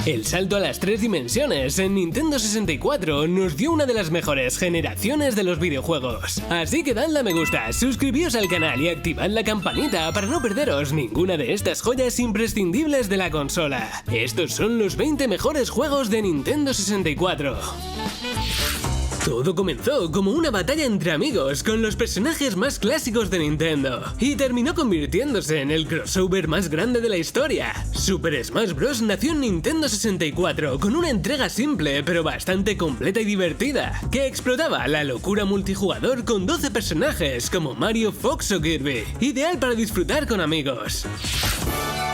El salto a las 3 dimensiones en Nintendo 64 nos dio una de las mejores generaciones de los videojuegos. Así que dadle a me gusta, suscribíos al canal y activad la campanita para no perderos ninguna de estas joyas imprescindibles de la consola. Estos son los 20 mejores juegos de Nintendo 64. Todo comenzó como una batalla entre amigos con los personajes más clásicos de Nintendo y terminó convirtiéndose en el crossover más grande de la historia. Super Smash Bros. Nació en Nintendo 64 con una entrega simple pero bastante completa y divertida, que explotaba la locura multijugador con 12 personajes como Mario, Fox o Kirby, ideal para disfrutar con amigos.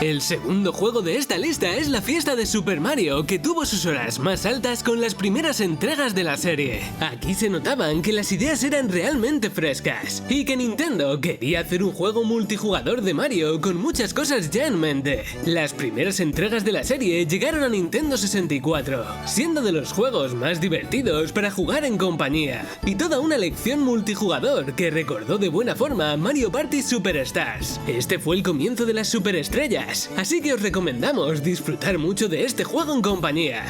El segundo juego de esta lista es la fiesta de Super Mario, que tuvo sus horas más altas con las primeras entregas de la serie. Aquí se notaban que las ideas eran realmente frescas y que Nintendo quería hacer un juego multijugador de Mario con muchas cosas ya en mente. Las primeras entregas de la serie llegaron a Nintendo 64, siendo de los juegos más divertidos para jugar en compañía, y toda una lección multijugador que recordó de buena forma Mario Party Superstars. Este fue el comienzo de las superestrellas, así que os recomendamos disfrutar mucho de este juego en compañía.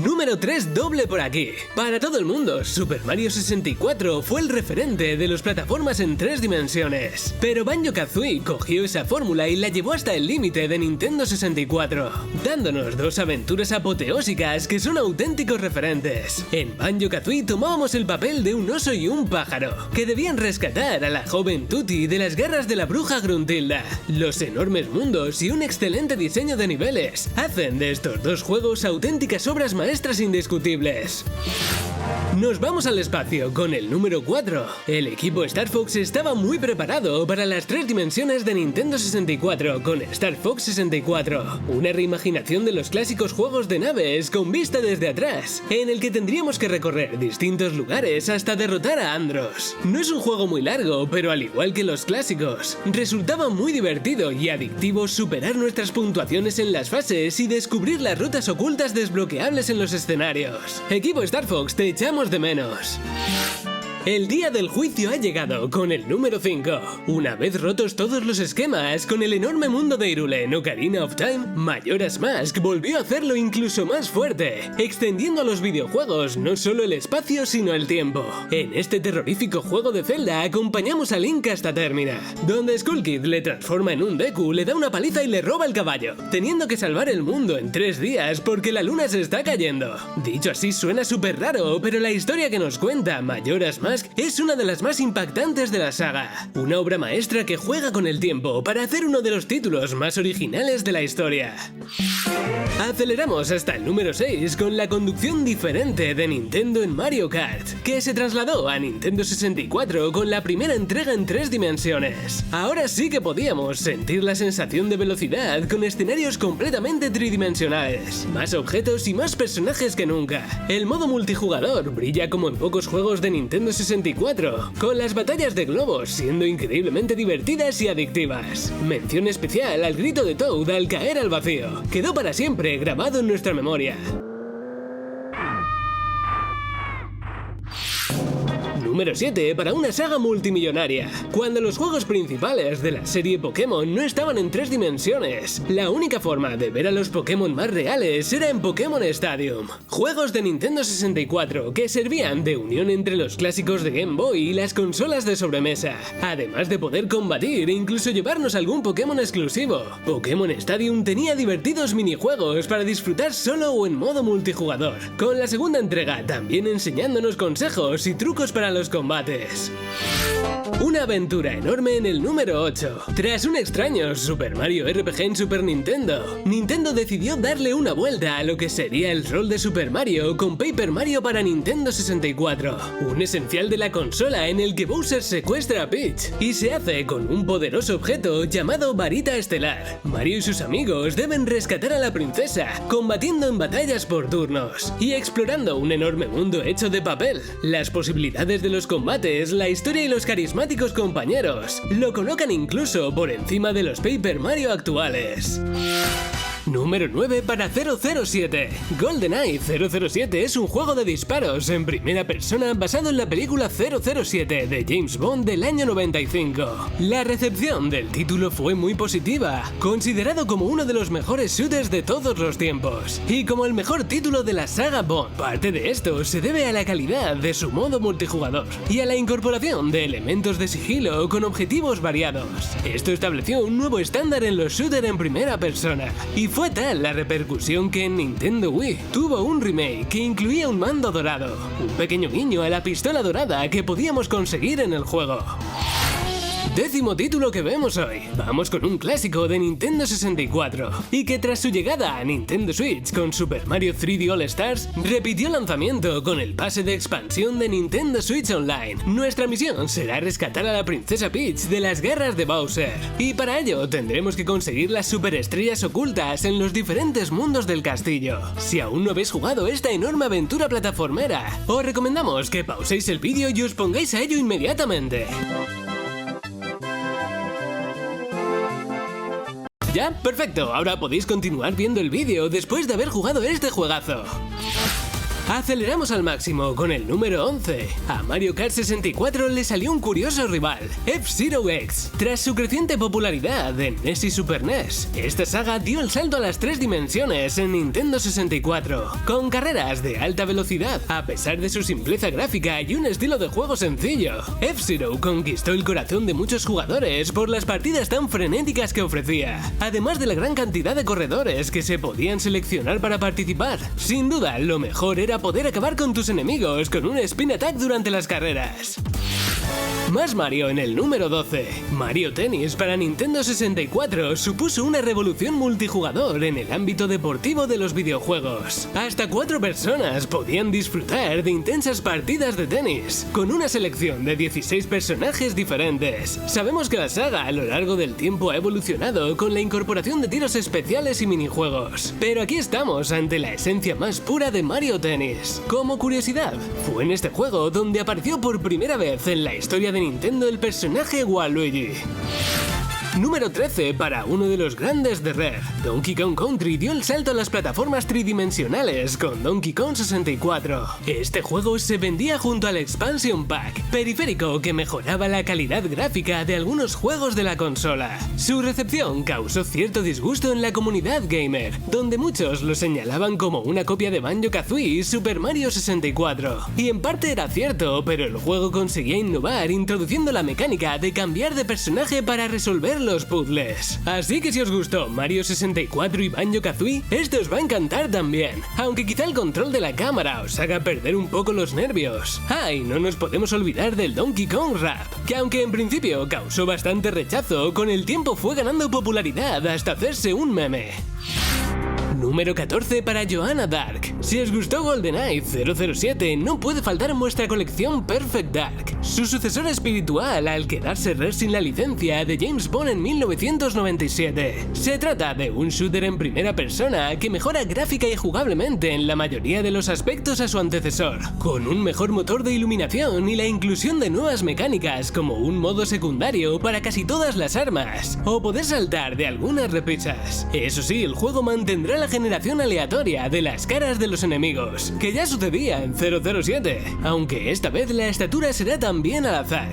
Número 3 doble por aquí. Para todo el mundo, Super Mario 64 fue el referente de las plataformas en 3 dimensiones. Pero Banjo-Kazooie cogió esa fórmula y la llevó hasta el límite de Nintendo 64, dándonos 2 aventuras apoteósicas que son auténticos referentes. En Banjo-Kazooie tomábamos el papel de un oso y un pájaro, que debían rescatar a la joven Tutti de las garras de la bruja Gruntilda. Los enormes mundos y un excelente diseño de niveles hacen de estos 2 juegos auténticas obras maestras indiscutibles. Nos vamos al espacio con el número 4. El equipo Star Fox estaba muy preparado para las 3 dimensiones de Nintendo 64 con Star Fox 64, una reimaginación de los clásicos juegos de naves con vista desde atrás, en el que tendríamos que recorrer distintos lugares hasta derrotar a Andros. No es un juego muy largo, pero al igual que los clásicos, resultaba muy divertido y adictivo superar nuestras puntuaciones en las fases y descubrir las rutas ocultas desbloqueables en los escenarios. Equipo Star Fox, te echamos de menos. El día del juicio ha llegado con el número 5. Una vez rotos todos los esquemas con el enorme mundo de Hyrule en Ocarina of Time, Majora's Mask volvió a hacerlo incluso más fuerte, extendiendo a los videojuegos no solo el espacio sino el tiempo. En este terrorífico juego de Zelda acompañamos a Link hasta Termina, donde Skull Kid le transforma en un Deku, le da una paliza y le roba el caballo, teniendo que salvar el mundo en 3 días porque la luna se está cayendo. Dicho así suena súper raro, pero la historia que nos cuenta Majora's Mask es una de las más impactantes de la saga, una obra maestra que juega con el tiempo para hacer uno de los títulos más originales de la historia. Aceleramos hasta el número 6 con la conducción diferente de Nintendo en Mario Kart, que se trasladó a Nintendo 64 con la primera entrega en 3 dimensiones. Ahora sí que podíamos sentir la sensación de velocidad con escenarios completamente tridimensionales, más objetos y más personajes que nunca. El modo multijugador brilla como en pocos juegos de Nintendo 64, con las batallas de globos siendo increíblemente divertidas y adictivas. Mención especial al grito de Toad al caer al vacío. Quedó para siempre grabado en nuestra memoria. Número 7 para una saga multimillonaria. Cuando los juegos principales de la serie Pokémon no estaban en 3 dimensiones, la única forma de ver a los Pokémon más reales era en Pokémon Stadium, juegos de Nintendo 64 que servían de unión entre los clásicos de Game Boy y las consolas de sobremesa, además de poder combatir e incluso llevarnos algún Pokémon exclusivo. Pokémon Stadium tenía divertidos minijuegos para disfrutar solo o en modo multijugador, con la segunda entrega también enseñándonos consejos y trucos para los combates. Una aventura enorme en el número 8. Tras un extraño Super Mario RPG en Super Nintendo, Nintendo decidió darle una vuelta a lo que sería el rol de Super Mario con Paper Mario para Nintendo 64, un esencial de la consola en el que Bowser secuestra a Peach y se hace con un poderoso objeto llamado Varita Estelar. Mario y sus amigos deben rescatar a la princesa, combatiendo en batallas por turnos y explorando un enorme mundo hecho de papel. Las posibilidades de los combates, la historia y los carismáticos compañeros lo colocan incluso por encima de los Paper Mario actuales. Número 9 para 007. GoldenEye 007 es un juego de disparos en primera persona basado en la película 007 de James Bond del año 95. La recepción del título fue muy positiva, considerado como uno de los mejores shooters de todos los tiempos y como el mejor título de la saga Bond. Parte de esto se debe a la calidad de su modo multijugador y a la incorporación de elementos de sigilo con objetivos variados. Esto estableció un nuevo estándar en los shooters en primera persona y fue tal la repercusión que en Nintendo Wii tuvo un remake que incluía un mando dorado, un pequeño guiño a la pistola dorada que podíamos conseguir en el juego. Décimo título que vemos hoy. Vamos con un clásico de Nintendo 64 y que tras su llegada a Nintendo Switch con Super Mario 3D All Stars repitió lanzamiento con el pase de expansión de Nintendo Switch Online. Nuestra misión será rescatar a la princesa Peach de las garras de Bowser y para ello tendremos que conseguir las superestrellas ocultas en los diferentes mundos del castillo. Si aún no habéis jugado esta enorme aventura plataformera, os recomendamos que pauséis el vídeo y os pongáis a ello inmediatamente. ¿Ya? Perfecto, ahora podéis continuar viendo el vídeo después de haber jugado este juegazo. Aceleramos al máximo con el número 11. A Mario Kart 64 le salió un curioso rival, F-Zero X. Tras su creciente popularidad en NES y Super NES, esta saga dio el salto a las 3 dimensiones en Nintendo 64, con carreras de alta velocidad, a pesar de su simpleza gráfica y un estilo de juego sencillo. F-Zero conquistó el corazón de muchos jugadores por las partidas tan frenéticas que ofrecía, además de la gran cantidad de corredores que se podían seleccionar para participar. Sin duda, lo mejor era poder acabar con tus enemigos con un spin attack durante las carreras. Más Mario en el número 12. Mario Tennis para Nintendo 64 supuso una revolución multijugador en el ámbito deportivo de los videojuegos. Hasta 4 personas podían disfrutar de intensas partidas de tenis, con una selección de 16 personajes diferentes. Sabemos que la saga a lo largo del tiempo ha evolucionado con la incorporación de tiros especiales y minijuegos, pero aquí estamos ante la esencia más pura de Mario Tennis. Como curiosidad, fue en este juego donde apareció por primera vez en la historia de Nintendo el personaje Waluigi. Número 13 para uno de los grandes de Rare. Donkey Kong Country dio el salto a las plataformas tridimensionales con Donkey Kong 64. Este juego se vendía junto al Expansion Pack, periférico que mejoraba la calidad gráfica de algunos juegos de la consola. Su recepción causó cierto disgusto en la comunidad gamer, donde muchos lo señalaban como una copia de Banjo-Kazooie y Super Mario 64. Y en parte era cierto, pero el juego conseguía innovar introduciendo la mecánica de cambiar de personaje para resolver los puzzles. Así que si os gustó Mario 64 y Banjo-Kazooie, este os va a encantar también, aunque quizá el control de la cámara os haga perder un poco los nervios. Y no nos podemos olvidar del Donkey Kong Rap, que aunque en principio causó bastante rechazo, con el tiempo fue ganando popularidad hasta hacerse un meme. Número 14 para Joanna Dark. Si os gustó GoldenEye 007, no puede faltar en vuestra colección Perfect Dark, su sucesor espiritual al quedarse Rare sin la licencia de James Bond en 1997. Se trata de un shooter en primera persona que mejora gráfica y jugablemente en la mayoría de los aspectos a su antecesor, con un mejor motor de iluminación y la inclusión de nuevas mecánicas como un modo secundario para casi todas las armas, o poder saltar de algunas repisas. Eso sí, el juego mantendrá la generación aleatoria de las caras de los enemigos, que ya sucedía en 007, aunque esta vez la estatura será también al azar.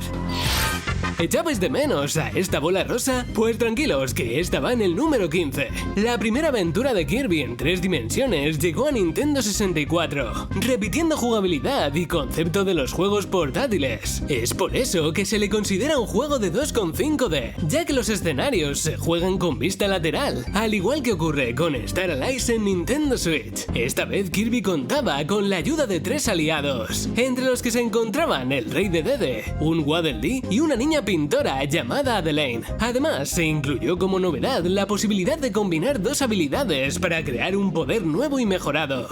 ¿Echabais de menos a esta bola rosa? Pues tranquilos, que esta va en el número 15. La primera aventura de Kirby en 3 dimensiones llegó a Nintendo 64, repitiendo jugabilidad y concepto de los juegos portátiles. Es por eso que se le considera un juego de 2,5D, ya que los escenarios se juegan con vista lateral, al igual que ocurre con Star Allies en Nintendo Switch. Esta vez Kirby contaba con la ayuda de 3 aliados, entre los que se encontraban el Rey de Dede, un Waddle Dee y una niña pintora llamada Adeleine. Además, se incluyó como novedad la posibilidad de combinar 2 habilidades para crear un poder nuevo y mejorado.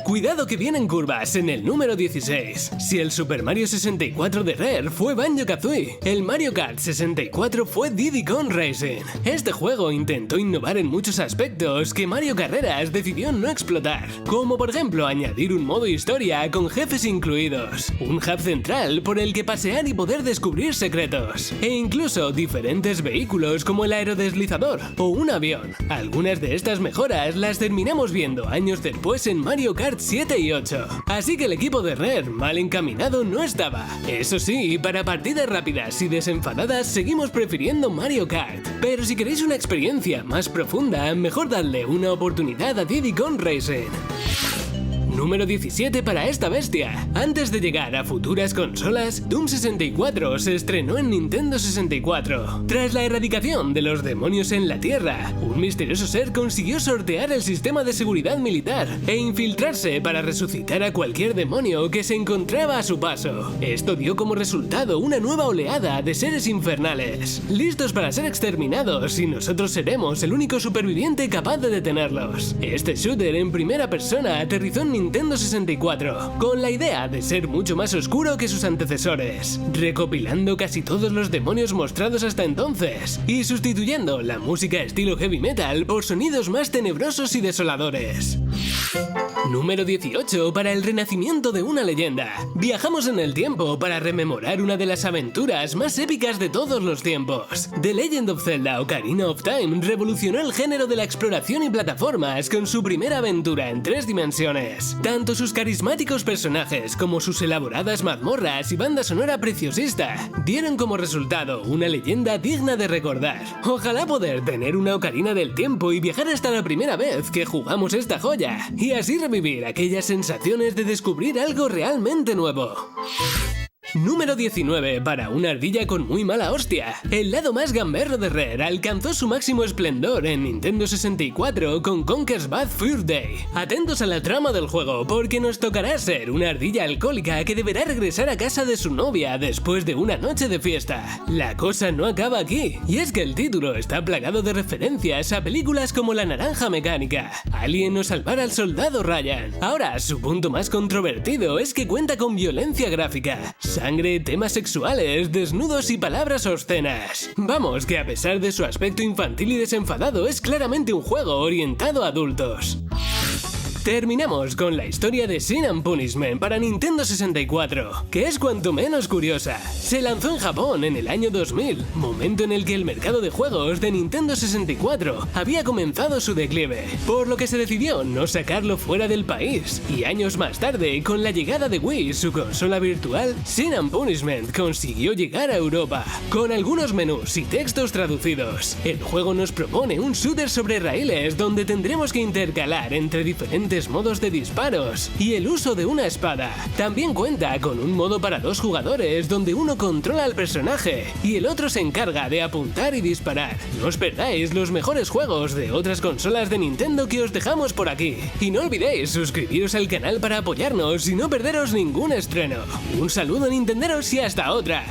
Cuidado que vienen curvas en el número 16. Si el Super Mario 64 de Rare fue Banjo-Kazooie, el Mario Kart 64 fue Diddy Kong Racing. Este juego intentó innovar en muchos aspectos que Mario Carreras decidió no explotar, como por ejemplo añadir un modo historia con jefes incluidos, un hub central por el que pasear y poder descubrir secretos, e incluso diferentes vehículos como el aerodeslizador o un avión. Algunas de estas mejoras las terminamos viendo años después en Mario Kart 7 y 8, así que el equipo de Rare mal encaminado no estaba. Eso sí, para partidas rápidas y desenfadadas seguimos prefiriendo Mario Kart, pero si queréis una experiencia más profunda, mejor darle una oportunidad a Diddy Kong Racing. Número 17 para esta bestia. Antes de llegar a futuras consolas, Doom 64 se estrenó en Nintendo 64. Tras la erradicación de los demonios en la Tierra, un misterioso ser consiguió sortear el sistema de seguridad militar e infiltrarse para resucitar a cualquier demonio que se encontraba a su paso. Esto dio como resultado una nueva oleada de seres infernales, listos para ser exterminados, y nosotros seremos el único superviviente capaz de detenerlos. Este shooter en primera persona aterrizó en Nintendo 64, con la idea de ser mucho más oscuro que sus antecesores, recopilando casi todos los demonios mostrados hasta entonces y sustituyendo la música estilo heavy metal por sonidos más tenebrosos y desoladores. Número 18 para el renacimiento de una leyenda. Viajamos en el tiempo para rememorar una de las aventuras más épicas de todos los tiempos. The Legend of Zelda Ocarina of Time revolucionó el género de la exploración y plataformas con su primera aventura en 3 dimensiones. Tanto sus carismáticos personajes como sus elaboradas mazmorras y banda sonora preciosista dieron como resultado una leyenda digna de recordar. Ojalá poder tener una Ocarina del Tiempo y viajar hasta la primera vez que jugamos esta joya, y así revivir aquellas sensaciones de descubrir algo realmente nuevo. Número 19 para una ardilla con muy mala hostia. El lado más gamberro de Rare alcanzó su máximo esplendor en Nintendo 64 con Conker's Bad Fur Day. Atentos a la trama del juego, porque nos tocará ser una ardilla alcohólica que deberá regresar a casa de su novia después de una noche de fiesta. La cosa no acaba aquí, y es que el título está plagado de referencias a películas como La Naranja Mecánica, Alien o Salvar al Soldado Ryan. Ahora, su punto más controvertido es que cuenta con violencia gráfica, sangre, temas sexuales, desnudos y palabras obscenas. Vamos, que a pesar de su aspecto infantil y desenfadado, es claramente un juego orientado a adultos. Terminamos con la historia de Sin and Punishment para Nintendo 64, que es cuanto menos curiosa. Se lanzó en Japón en el año 2000, momento en el que el mercado de juegos de Nintendo 64 había comenzado su declive, por lo que se decidió no sacarlo fuera del país, y años más tarde, con la llegada de Wii, su consola virtual, Sin and Punishment consiguió llegar a Europa, con algunos menús y textos traducidos. El juego nos propone un shooter sobre raíles donde tendremos que intercalar entre diferentes modos de disparos y el uso de una espada. También cuenta con un modo para 2 jugadores donde uno controla al personaje y el otro se encarga de apuntar y disparar. No os perdáis los mejores juegos de otras consolas de Nintendo que os dejamos por aquí. Y no olvidéis suscribiros al canal para apoyarnos y no perderos ningún estreno. Un saludo, Nintenderos, y hasta otra.